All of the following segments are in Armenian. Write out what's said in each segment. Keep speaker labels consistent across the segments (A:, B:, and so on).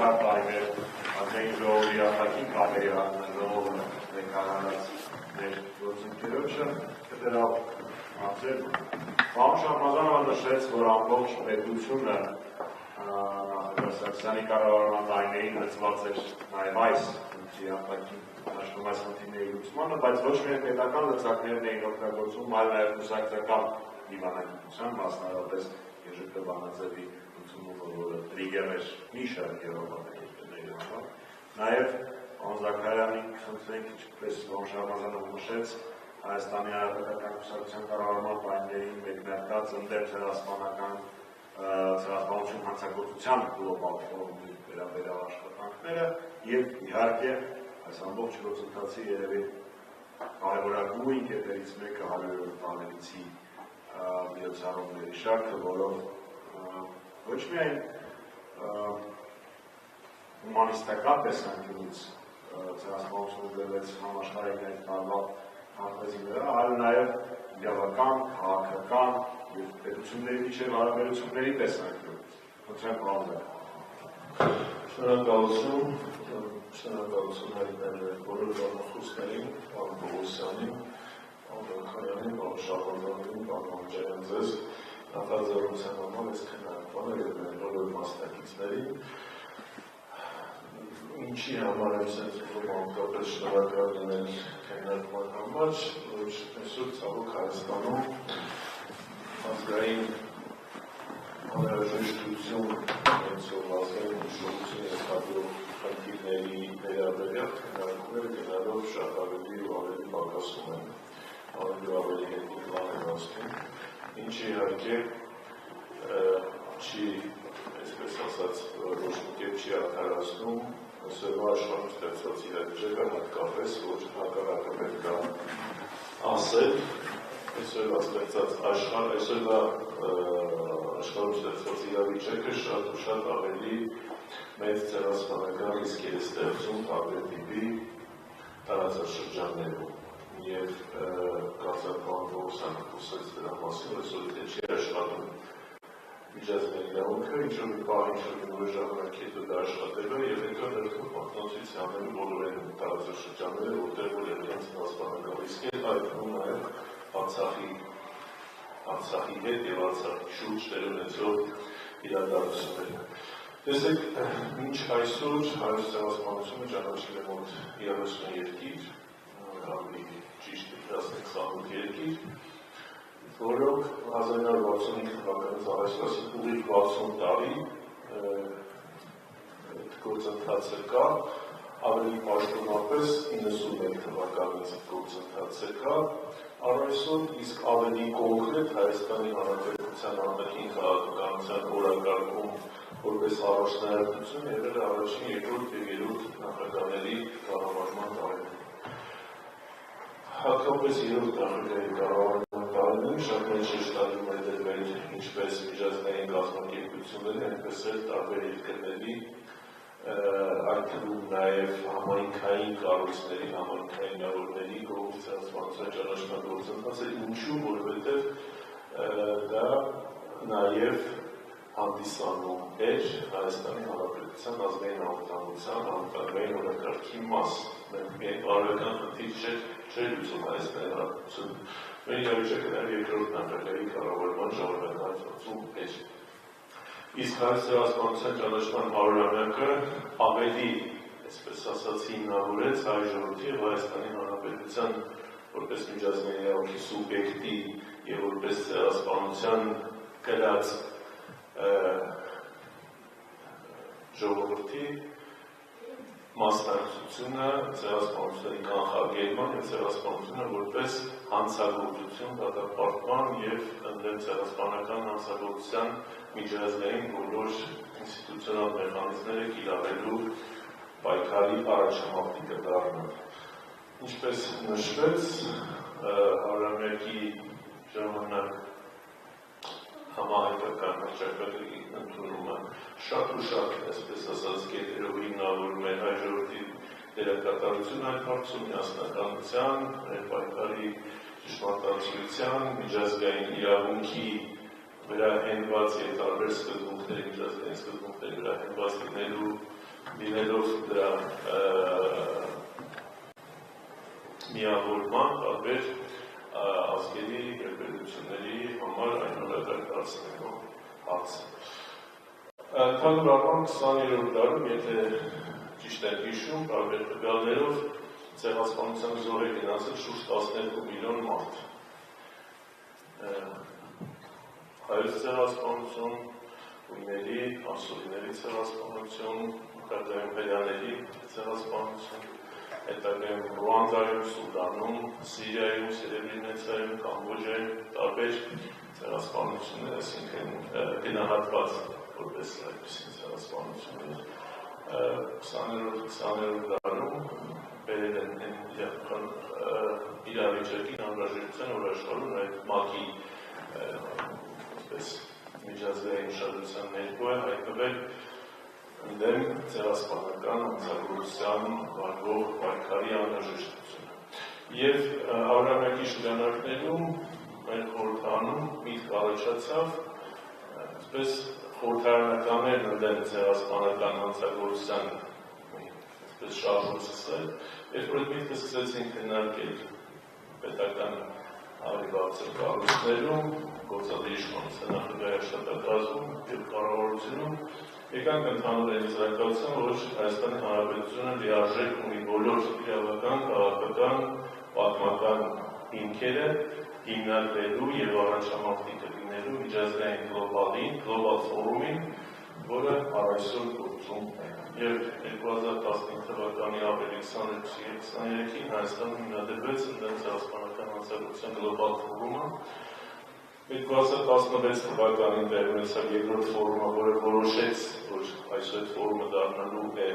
A: երկար տարիներ Ազգային ժողովի արտաքին կապերի հանձնաժողովը ներկայանալաց մեր գործընկերոջը կտրավ մատել։ Պարոն Շահբազանովը նշեց, որ ամբողջ պետությունը Սարգսյանի կառավարման տարիներին լծված էր նաև այս խնդրի արտաքին դաշտում այս խնդիրների լուծմանը, բայց ոչ միայն պետական լծակներն էին օգտագործում, այլ նաև կուսակցական դիվանագիտության, մասնավորապես Եժիկը Վանաձևի լուծումը, որը տրիգեր էր մի շարք եվրոպական երկրների համար, նաև պարոն Զաքարյանին խնդրենք, ինչպես պարոն Շահբազանովը նշեց, Հայաստանի Հանրապետական կուսակցության կառավարման տարիներին մեկնարկած ընդդեմ ցեղասպանություն հանցագործության գլոբալ ֆորումի վերաբերյալ աշխատանքները եւ իհարկե այս ամբողջ գործընթացի երևի կարևորագույն կետերից մեկը 100-րդ տարելիցի միջոցառումների շարքը, որով ոչ միայն հումանիստական տեսանկյունից ցեղասպանությունը դրվեց համաշխարհային այդ տարվա հանդեսի վրա, այլ նաև իրավական, քաղաքական և պետությունների միջև հարաբերությունների տեսանկյունից։ Խնդրեմ պարոն
B: Շնորհակալություն հայտնել բոլոր բանախոսներին, պարոն Պողոսյանին, պարոն Զաքարյանին, պարոն Շահբազանովին, պարոն Մանջարյան ձեզ նախաձեռնության համար այս քննարկմանը և բոլոր մասնակիցներին։ Ինչի համար եմ ամենապես շնորհակալ լինել քննարկման համար, որ այսօր ցավոք Հայաստանում ազգային անհրաժեշտություն ունեցող ազգային հիշողություն ենթադրող խնդիրների վերաբերյալ քննարկումները գնալով շատ ավելի ու ավելի պակասում են, ավելի հետևան են ասում, ինչը իհարկե չի, այսպես ասած, ոչ մի կերպ չի արդարացնում այսօրվա աշխարհում ստեղծված իրավիճակը, հատկապես որ հակառակը պետք է ասել, այսօրվա ստեղծված այսօրվա աշխարհում ստեղծված իրավիճակը շատ ու շատ ավելի մեծ ցեղասպանական ռիսկ է ստեղծում տարբեր տիպի տարածաշրջաններում եւ Պարոն Պողոսյանը խոսեց դրա մասին, այսօր թե չի աշխատում միջազգային իրավունքը, ինչ-որ մի պահ, ինչ-որ մի որոշ ժամանակ հետո դա աշխատել է եւ հետո դեռ մատնոցիցիաները բոլոր այն տարածաշրջանները, որտեղ որ իրենց ցեղասպանական ռիսկ է, այդ նաեւ Արցախի հետ եւ Արցախի շուրջ տեղ ունեցող իրադարձությունները։ Տեսեք, մինչ այսօր հայոց ցեղասպանությունը ճանաչել է մոտ 30 երկիր, ավելի ճիշտ 18 երկիր, որոնք 1965 թվականից այսօր, ասենք ուղիղ 60 տարի գործընթացը կա, ավելի պաշտոնապես 91 թվականից գործընթացը կա, այսօր իսկ ավելի կոնկրետ Հայաստանի Հանրապետության արտաքին քաղաքականության օրակարգում որպես առաջնահերթություն եղել է առաջին, երկրորդ եւ երրորդ նախագահների կառավարման տարիներին։ Հատկապես երրորդ նախագահի կառավարման տարիներին շատ մեծ շեշտադրում է դրվել ինչպես միջազգային կազմակերպությունների, այնպես էլ տարբեր երկրների, այդ թվում նաև համայնքային կառույցների, համայնքային միավորների կողմից ցեղասպանության ճանաչման գործընթացը, ինչու, որովհետև դա նաև հանդիսանում էր Հայաստանի Հանրապետության ազգային անվտանգության անվտանգային օրակարգի մաս։ Մենք միայն բարոյական խնդիր չէր լուծում Հայաստանի Հանրապետություն, մեր իրավիճակը նաև երկրորդ նախագահի կառավարման ժամանակահատվածում էր։ Իսկ հայոց ցեղասպանության ճանաչման 100-ամյակը ավելի, այսպես ասած, հիմնավորեց հայ ժողովրդի և Հայաստանի Հանրապետության որպես միջազգային իրավունքի սուբյեկտի և որպես ցեղասպանության կրած ժողովրդի մասնակցությունը ցեղասպանությունների կանխարգելման և ցեղասպանությունը որպես հանցագործություն դատապարտման և ընդդեմ ցեղասպանական հանցագործության միջազգային բոլոր ինստիտուցիոնալ մեխանիզմները կիրառելու պայքարի առաջամարտիկը դառնալ։ Ինչպես նշվեց, 100-ամյակի ժամանակ համահայկական հռչակագրի ընդունումը շատ ու շատ, այսպես ասած, կետերով հիմնավորում է հայ ժողովրդի դերակատարությունը այդ հարցում, միասնականության, պայքարի ճշմարտացիության, միջազգային իրավունքի վրա հենված եւ տարբեր սկզբունքների, միջազգային սկզբունքների վրա հենված լինելու լինելով դրա միավորման տարբեր ազգերի և պետությունների համար այնուհետև դարձնելու հարցը։ Ընդհանուր առմամբ 20-րդ դարում, եթե ճիշտ եմ հիշում, տարբեր տվյալներով ցեղասպանության զոհ է գնացել շուրջ 12 միլիոն մարդ։ Հայոց ցեղասպանություն, ույների, ասորիների ցեղասպանություն, հետագայում հրեաների ցեղասպանություն, հետագայում Ռուանդայում, Սուդանում, Սիրիայում, Սրեբրենիցայում, Կամբոջայում տարբեր ցեղասպանություններ, այսինքն գնահատված որպես այդպիսի ցեղասպանություններ 20-րդ դարում բերել են իրավիճակին անհրաժեշտության, որ աշխարհում այդ ՄԱԿ-ի միջազգային ուշադրության ներքո է հայտնվել դեմ ցեղասպանական հանցագործության վարվող պայքարի անհրաժեշտությունը։ Եվ Ավրամյակի շրջանակներում մեր խորհրդանում միտք առաջացավ, այսպես խորհրդարանականներն ընդդեմ ցեղասպանական հանցագործության շարժում սկսել, երբ որ այդ միտքը սկսեցին քննարկել պետական ավելի բարձր կառույցներում, գործադիր իշխանության նախագահի աշխատակազմում և կառավարությունում, եկանք ընդհանուր եզրակացության, որ Հայաստանի Հանրապետությունը լիարժեք ունի բոլոր իրավական, քաղաքական, պատմական հիմքերը հիմնադրելու և առաջամարտի կլինելու միջազգային գլոբալ ֆորումին, որը այսօր գործում է։ Եվ 2015 թվականի ապրիլի 22-ի և 23-ին Հայաստանում հիմնադրվեց ընդդեմ ցեղասպանական հանցագործության գլոբալ ֆորումը։ 2016 թվականին տեղի ունեցավ երկրորդ ֆորումը, որը որոշեց, որ այսօր այդ ֆորումը դառնալու է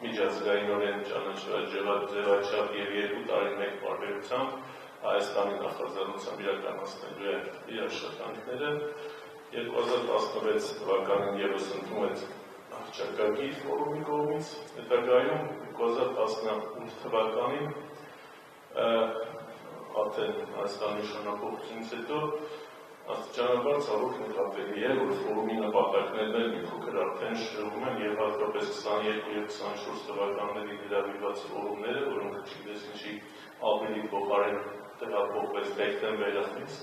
B: միջազգայինորեն ճանաչված ձևաչափ և 2 տարի մեկ պարբերությամբ Հայաստանի նախաձեռնությամբ իրականացնելու է իր աշխատանքները։ 2016 թվականին ևս ընդունվեց հռչակագիր ֆորումի կողմից, հետագայում 2018 թվականին արդեն Հայաստանի նշանակողությունից հետո աստիճանաբար ցավոք նկատելի է, որ ֆորումի նպատակներն էլ մի փոքր արդեն շրջվում են և հատկապես 22 և 24 թվականների գրավված ֆորումները, որոնք չգիտես ինչի ապրիլի փոխարեն տեղափոխվեց դեկտեմբերից,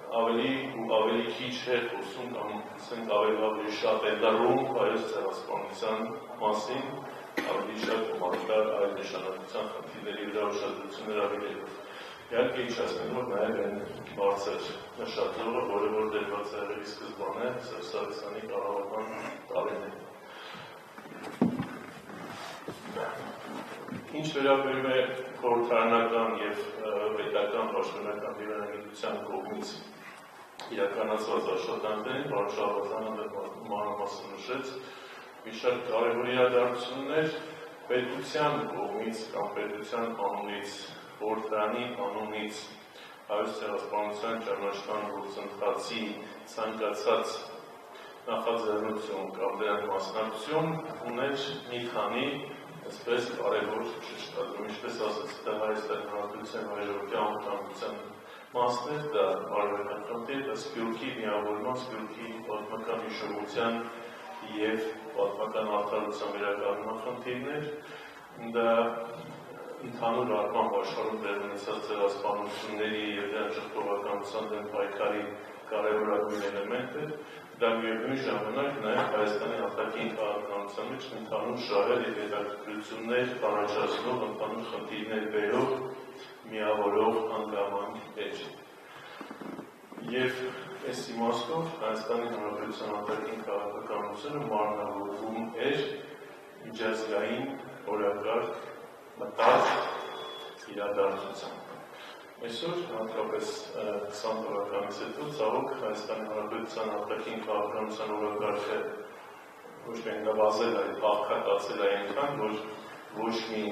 B: ավելի քիչ է խոսում կամ ավելի շատ է լռում հայոց ցեղասպանության մասին, ավելի շատ հումանիտար այլ նշանակության խնդիրների վրա ուշադրություն հրավիրելով։ Իհարկե իջեցնելով նաև այն բարձր նշաձողը, որը որ դրված է ավելի սկզբանե Սերժ Սարգսյանի կառավարման տարիներին։ Ինչ վերաբերում է խորհրդարանական և պետական պաշտոնական դիվանագիտության կողմից իրականացված աշխատանքներին, պարոն Շահբազյանը մանրամասն նշեց մի շարք կարևոր իրադարձություններ պետության կողմից կամ պետության անունից, խորհրդարանի անունից հայոց ցեղասպանության ճանաչման գործընթացի ցանկացած նախաձեռնություն կամ դրան մասնակցություն ուներ մի քանի այսպես կարևոր շեշտադրում, ինչպես ասաց, դա Հայաստանի Հանրապետության ժողովրդի անվտանգության մասն է, դա արևելյան խնդիր, դա սփյուռքի միավորման, սփյուռքի պատմական հիշողության և պատմական արդարության վերականգնման խնդիրներ, դա ընդհանուր առմամբ աշխարհում տեղի ունեցած ցեղասպանությունների և դրանց ժխտողականության դեմ պայքարի կարևորագույն էլեմենտ է, դա միևնույն ժամանակ նաև Հայաստանի արտաքին քաղաքականության մեջ ընդհանուր շահեր և հետաքրքրություններ առաջացնող, ընդհանուր խնդիրներ բերող, միավորող հանգամանք էր։ Եվ այս իմաստով Հայաստանի Հանրապետության արտաքին քաղաքականությունը մարմնավորվում էր միջազգային օրակարգ մտած իրադարձությամբ։ Այսօր, հատկապես 20 թվականից հետո, ցավոք Հայաստանի Հանրապետության արտաքին քաղաքականության օրակարգը ոչ միայն նվազել է, աղքատացել է այնքան, որ ոչ մի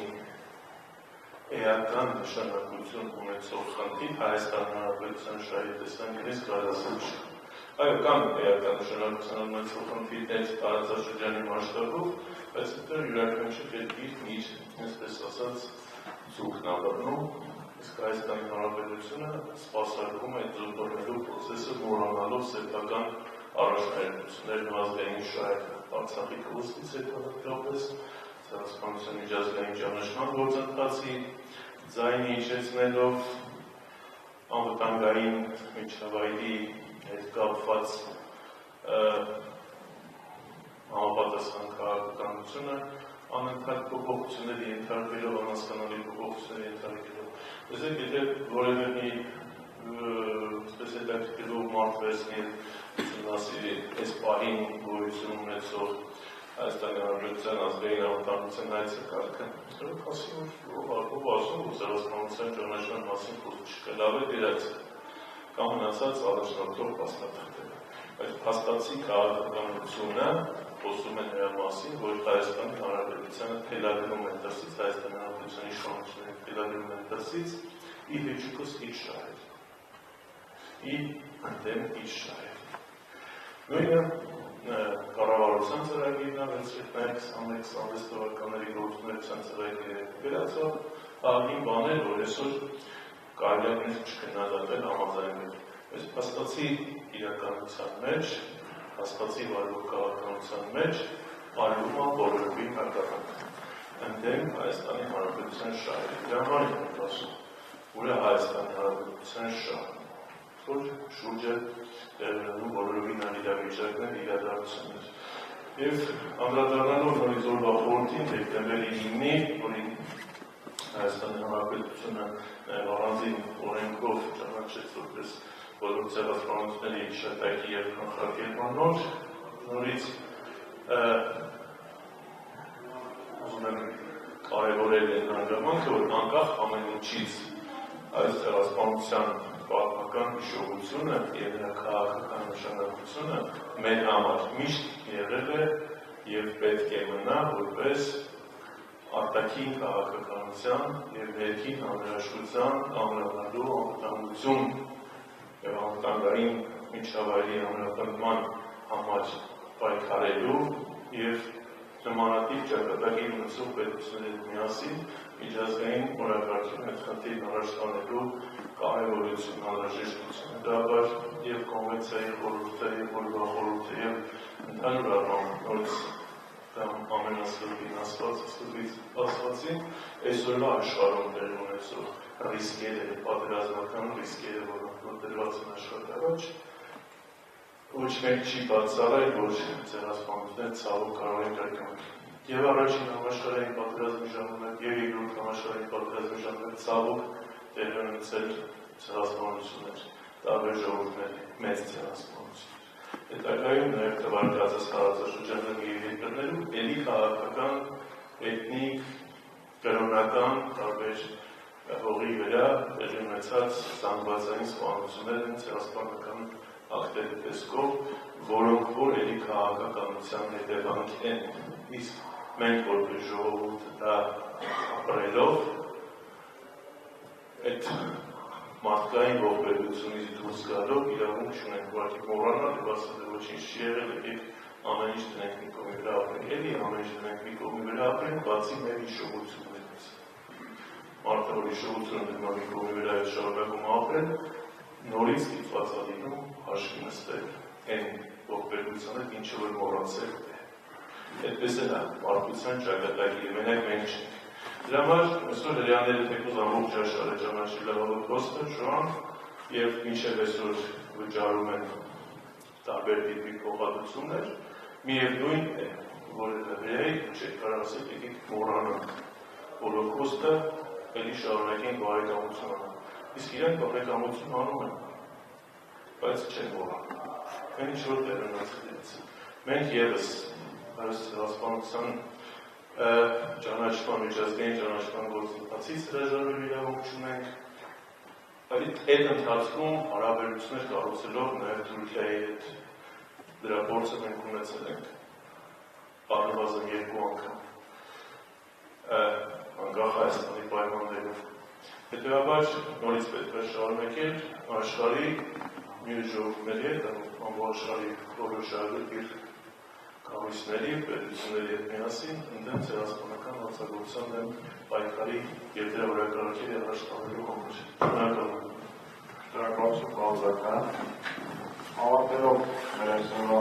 B: էական նշանակություն ունեցող խնդիր Հայաստանի Հանրապետության շահի տեսանկյունից կարասել չի։ Այո, կան էական նշանակություն ունեցող խնդիրներ տարածաշրջանի մասշտաբով, բայց դա յուրաքանչյուր երկիր իր, այսպես ասած, ձուկն աբռնում, իսկ Հայաստանի Հանրապետությունը սպասարկում է ձուկ բռնելու պրոցեսը մոռանալով սեփական առաջնահերթություններ նվազգային շահերը Արցախի կորուստից հետո հատկապես ցեղասպանության միջազգային ճանաչման գործընթացի ձայնի իջեցնելով անվտանգային միջավայրի հետ կապված համապատասխան քաղաքականությունը անընդհատ փոփոխությունների ենթարկվելով, անհասկանալի փոփոխությունների ենթարկվելով։ Տեսեք, եթե որևէ մի հետաքրքրող մարդ վերցնի ասի այս պահին գոյություն ունեցող Հայաստանի Հանրապետության ազգային անվտանգության հայեցակարգը, ասի ով ասում, որ ցեղասպանության ճանաչման մասին խոսք չկա, լավ է դերացել, կամ մնացած առաջնորդող փաստաթղթերը։ Բայց փաստացի քաղաքականությունը խոսում է նրա մասին, որ Հայաստանի Հանրապետությանը թելադրում է դրսից, Հայաստանի Հանրապետության իշխանությունները թելադրում են դրսից իր հեչուկս իր շահեր։ Իր ընդեմ իր շահեր։ Նույնը կառավարության ծրագիրն է, 21-26 թվականների գործունեության ծրագիրը վերացավ, ահագին բաներ, որ այսօր կարելի է չքննադատել համաձայնել։ Այս փաստացի իրականության մեջ, փաստացի վարվող քաղաքականության մեջ արվում է բոլորովին հակառակը։ Ընդդեմ Հայաստանի Հանրապետության շահերի։ Դրա համար եմ ասում, որ Հայաստանի Հանրապետության շահը, որ շուրջը տեղնելու բոլորովին անիրավիճակներ, իրադարձություններ։ Եվ անդրադառնալով նորից օրվա խորհրդին դեկտեմբերի 9-ի, որին Հայաստանի Հանրապետությունը առանձին օրենքով ճանաչեց որպես բոլոր ցեղասպանությունների հիշատակի և կանխարգելման օր, նորից ուզում եմ կարևորել այն հանգամանքը, որ անկախ ամեն ինչից այս ցեղասպանության պատմական հիշողությունը և նրա քաղաքական նշանակությունը մեր համար միշտ եղել է և պետք է մնա որպես արտաքին քաղաքականության և ներքին անհրաժեշտության ամրապնդելու անվտանգություն և անվտանգային միջավայրի ամրապնդման համար պայքարելու և նմանատիպ ճակատագիր ունեցող պետությունների միասին միջազգային օրակարգին այդ խնդիրն առաջ տանելու կարևորություն, անհրաժեշտություն, դրաբար և կոնվենցիայի խորհուրդը, և օրվա խորհուրդը, և ընդհանուր առմամբ նորից ամենասկզբին ասվածի, այսօրվա աշխարհում տեղի ունեցող ռիսկերը, պատերազմական ռիսկերը, որոնք դրված են աշխարհի առաջ, ոչ մեկ չի բացառել, որ ցեղասպանությունները ցավոք կարող են կրկնել։ Եվ առաջին համաշխարհային պատերազմի ժամանակ, և երկրորդ համաշխարհային պատերազմի ժամանակ ցավոք տեղի են ունեցել ցեղասպանություններ, տարբեր ժողովուրդների մեծ ցեղասպանություններ։ Հետագայում նաև թվարկածս տարածաշրջանում և երկրներում էլի քաղաքական, էթնիկ, կրոնական, տարբեր հողի վրա տեղի ունեցած զանգվածային սպանություններ են ցեղասպանական ակտերի տեսքով, որոնք որ էլի քաղաքականության հետևանք են։ Իսկ մենք որպես ժողովուրդ դա ապրելով այդ մարդկային ողբերգությունից դուրս գալով իրավունք չունենք ուղղակի մոռանալ և ասել ոչինչ չի եղել, եկեք ամեն ինչ դնենք մի կողմի վրա ապրենք, էլի ամեն ինչ դնենք մի կողմի վրա ապրենք, բացի մեր հիշողություններից։ Մարդը որ հիշողությունը դնում է մի կողմի վրա այդ շարունակում ապրել, նորից ստիպված է լինում հաշվի նստել այն ողբերգությանը, ինչը որ մոռացել է։ Այդպես էլ է մարդկության ճակատագիրը, մենակ մենք չենք։ Դրա համար այսօր հրեաները թեկուզ ամբողջ աշխարհը ճանաչել է Հոլոկոստը, շոան, և մինչև այսօր վճարում են տարբեր տիպի փոխհատուցումներ, միևնույն է, որ հրեայի չեք կարող ասել, եկեք մոռանանք Հոլոկոստը, էլի շարունակենք բարեկամություն անենք։ Իսկ իրենք բարեկամություն անում են, բայց չեն մոռանում։ Այն ինչ որ տեղ ունեցել։ Մենք ևս այս ցեղասպանության ճանաչման, միջազգային ճանաչման գործընթացից հրաժարվելու իրավունք չունենք, այդ ընթացքում հարաբերություններ կառուցելով նաև Թուրքիայի հետ դրա փորձը մենք ունեցել ենք առնվազն 2 անգամ անկախ Հայաստանի պայմաններով։ Հետևաբար նորից պետք է շարունակել աշխարհի մյուս ժողովուրդների հետ, ամբողջ աշխարհի որոշակի կառույցների, պետությունների հետ միասին ընդդեմ ցեղասպանական հանցագործության դեմ պայքարի և դրա օրակարգերի առաջ տանելու համար։ Շնորհակալ եմ։
A: Շնորհակալություն, Ավարտելով մեր այսօրվա